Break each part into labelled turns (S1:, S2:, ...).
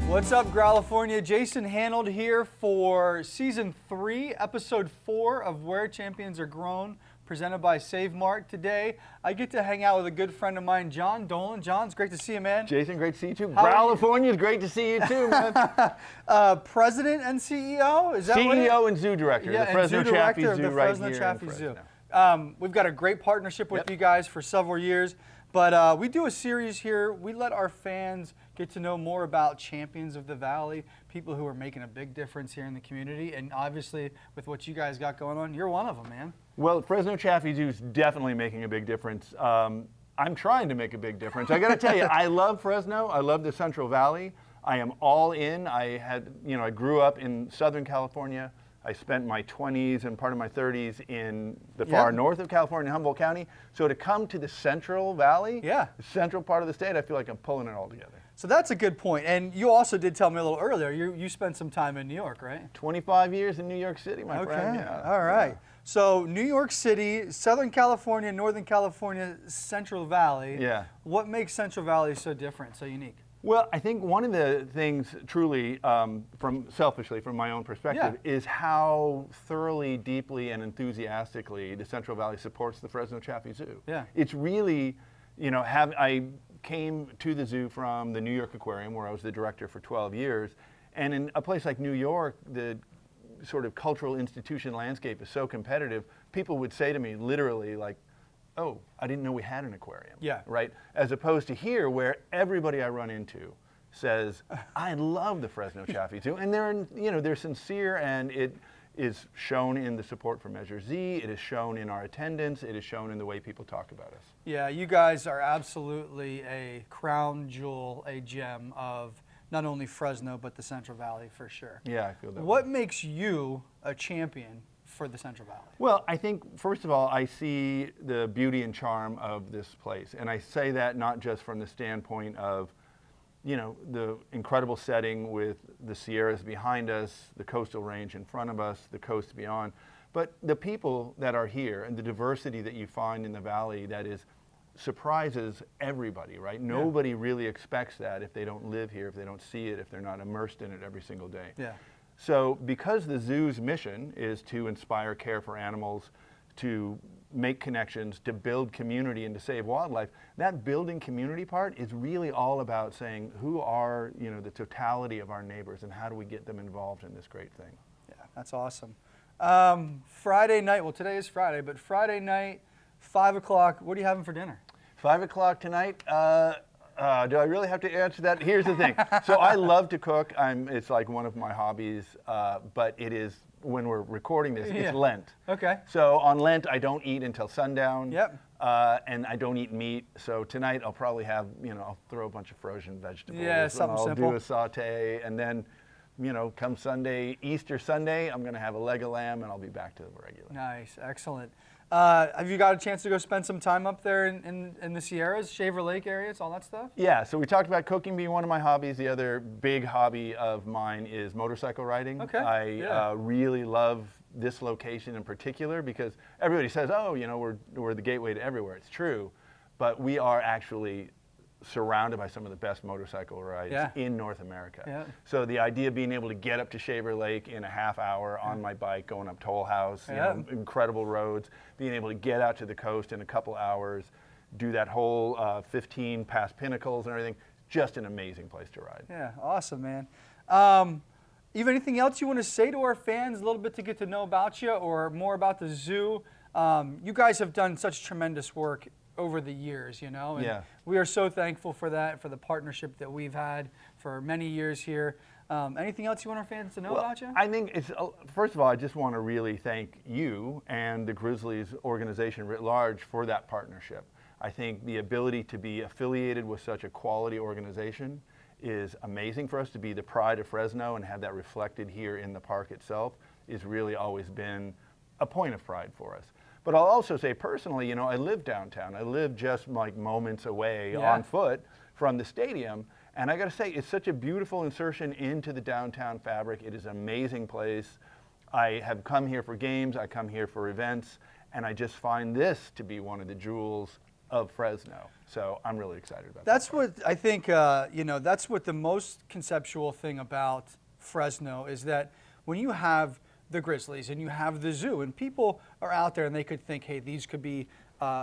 S1: What's up, California? Jason Hannold here for Season 3, Episode 4 of Where Champions Are Grown, presented by Save Mart. Today, I get to hang out with a good friend of mine, Jon Dohlin. Jon, it's great to see you, man.
S2: Jason, great to see you too. California, it's great to see you too, man.
S1: President and CEO? Is that
S2: CEO and Zoo Director,
S1: yeah,
S2: the Fresno Chaffee Zoo
S1: the
S2: right
S1: Fresno
S2: here
S1: Chaffee
S2: in
S1: Zoo.
S2: Fresno.
S1: We've got a great partnership with you guys for several years, but we do a series here. We let our fans get to know more about champions of the Valley, people who are making a big difference here in the community, and obviously with what you guys got going on, you're one of them, man.
S2: Well, Fresno Chaffee Zoo is definitely making a big difference. I'm trying to make a big difference. I got to tell you, I love Fresno. I love the Central Valley. I am all in. I grew up in Southern California. I spent my 20s and part of my 30s in the far north of California, Humboldt County. So to come to the Central Valley, the central part of the state, I feel like I'm pulling it all together.
S1: So that's a good point. And you also did tell me a little earlier, you spent some time in New York, right?
S2: 25 years in New York City, my friend. Yeah.
S1: All right. So New York City, Southern California, Northern California, Central Valley.
S2: Yeah.
S1: What makes Central Valley so different, so unique?
S2: Well, I think one of the things truly, selfishly from my own perspective, is how thoroughly, deeply, and enthusiastically the Central Valley supports the Fresno Chaffee Zoo.
S1: Yeah.
S2: It's really, I came to the zoo from the New York Aquarium, where I was the director for 12 years, and in a place like New York, the sort of cultural institution landscape is so competitive, people would say to me literally like, oh, I didn't know we had an aquarium. Yeah. Right? As opposed to here, where everybody I run into says, I love the Fresno Chaffee Zoo, and they're sincere, and it is shown in the support for Measure Z, it is shown in our attendance, it is shown in the way people talk about us.
S1: Yeah, you guys are absolutely a crown jewel, a gem of not only Fresno, but the Central Valley for sure.
S2: Yeah, I feel that
S1: What
S2: way.
S1: makes you a champion for the Central Valley?
S2: Well, I think, first of all, I see the beauty and charm of this place. And I say that not just from the standpoint of, the incredible setting with the Sierras behind us, the coastal range in front of us, the coast beyond, but the people that are here and the diversity that you find in the valley that surprises everybody, right? Nobody really expects that if they don't live here, if they don't see it, if they're not immersed in it every single day. Yeah. So because the zoo's mission is to inspire care for animals, to make connections, to build community, and to save wildlife, that building community part is really all about saying who are the totality of our neighbors and how do we get them involved in this great thing.
S1: Yeah, that's awesome. Friday night, well today is Friday, but Friday night, 5 o'clock, what are you having for dinner?
S2: 5 o'clock tonight? Do I really have to answer that? Here's the thing. So I love to cook. It's like one of my hobbies, but it is, when we're recording this, it's Lent. Okay. So on Lent, I don't eat until sundown. Yep. And I don't eat meat. So tonight I'll probably have, I'll throw a bunch of frozen vegetables.
S1: Yeah, something simple.
S2: I'll do a saute, and then, come Sunday, Easter Sunday, I'm going to have a leg of lamb, and I'll be back to the regular.
S1: Nice, excellent. Have you got a chance to go spend some time up there in the Sierras, Shaver Lake areas, all that stuff?
S2: Yeah, so we talked about cooking being one of my hobbies. The other big hobby of mine is motorcycle riding. Okay. I really love this location in particular because everybody says, oh, we're the gateway to everywhere. It's true, but we are actually surrounded by some of the best motorcycle rides in North America. Yeah. So the idea of being able to get up to Shaver Lake in a half hour on my bike, going up Toll House, incredible roads, being able to get out to the coast in a couple hours, do that whole 15 past Pinnacles and everything, just an amazing place to ride.
S1: Yeah, awesome, man. You have anything else you want to say to our fans, a little bit to get to know about you or more about the zoo? You guys have done such tremendous work over the years, and we are so thankful for that, for the partnership that we've had for many years here. Anything else you want our fans to know about you?
S2: I think it's, first of all, I just want to really thank you and the Grizzlies organization writ large for that partnership. I think the ability to be affiliated with such a quality organization is amazing for us. To be the pride of Fresno and have that reflected here in the park itself is really always been a point of pride for us. But I'll also say personally, I live downtown. I live just like moments away on foot from the stadium. And I got to say, it's such a beautiful insertion into the downtown fabric. It is an amazing place. I have come here for games. I come here for events. And I just find this to be one of the jewels of Fresno. So I'm really excited about
S1: That's
S2: that.
S1: what I think, that's what the most conceptual thing about Fresno is, that when you have the Grizzlies and you have the zoo, and people are out there and they could think, hey, these could be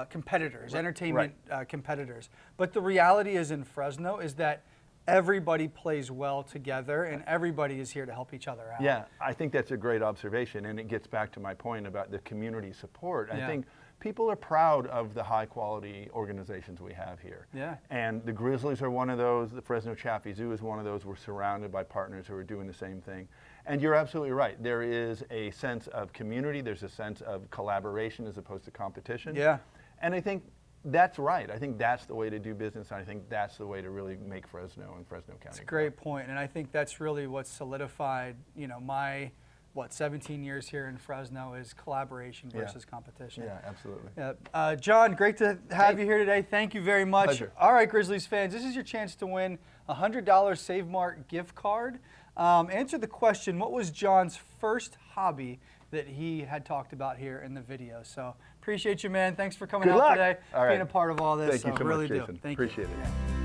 S1: competitors, entertainment competitors. But the reality is in Fresno is that everybody plays well together and everybody is here to help each other out.
S2: Yeah, I think that's a great observation, and it gets back to my point about the community support. I think people are proud of the high quality organizations we have here.
S1: Yeah.
S2: And the Grizzlies are one of those, the Fresno Chaffee Zoo is one of those. We're surrounded by partners who are doing the same thing. And you're absolutely right. There is a sense of community, there's a sense of collaboration as opposed to competition.
S1: Yeah.
S2: And I think that's right. I think that's the way to do business, and I think that's the way to really make Fresno and Fresno County.
S1: It's a great point, and I think that's really what solidified, my 17 years here in Fresno is collaboration versus competition.
S2: Yeah, absolutely.
S1: Yeah. John, great to have you here today. Thank you very much.
S2: Pleasure.
S1: All right, Grizzlies fans, this is your chance to win a $100 Save Mart gift card. Answer the question, what was John's first hobby that he had talked about here in the video? So appreciate you, man. Thanks for coming out today, being a part of all this.
S2: Thank you so
S1: really
S2: much, Jason.
S1: do. Thank you.
S2: Appreciate it.